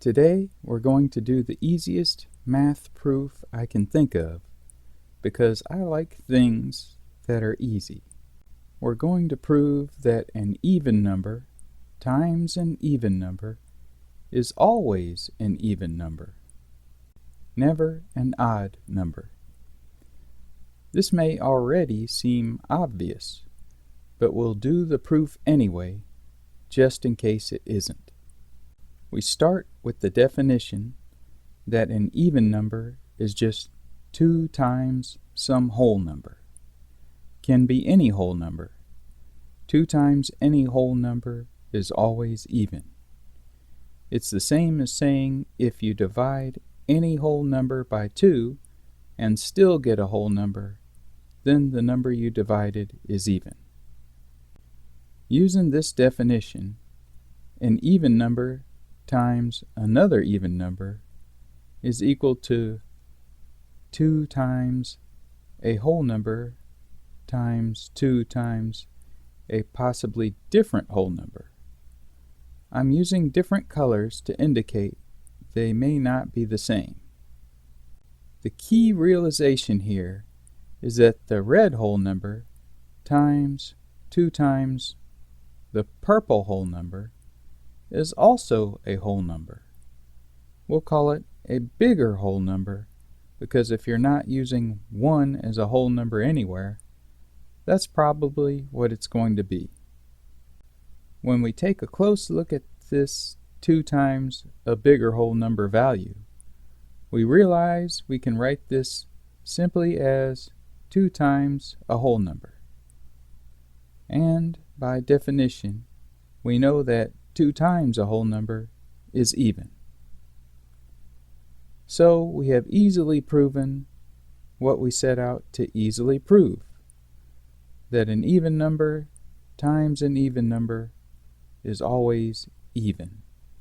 Today we're going to do the easiest math proof I can think of because I like things that are easy. We're going to prove that an even number times an even number is always an even number, never an odd number. This may already seem obvious, but we'll do the proof anyway, just in case it isn't. We start with the definition that an even number is just 2 times some whole number. Can be any whole number. 2 times any whole number is always even. It's the same as saying if you divide any whole number by 2 and still get a whole number, then the number you divided is even. Using this definition, an even number times another even number is equal to 2 times a whole number times 2 times a possibly different whole number. I'm using different colors to indicate they may not be the same. The key realization here is that the red whole number times 2 times the purple whole number is also a whole number. We'll call it a bigger whole number because if you're not using 1 as a whole number anywhere, that's probably what it's going to be. When we take a close look at this 2 times a bigger whole number value, we realize we can write this simply as 2 times a whole number. And by definition, we know that 2 times a whole number is even. So we have easily proven what we set out to easily prove, that an even number times an even number is always even.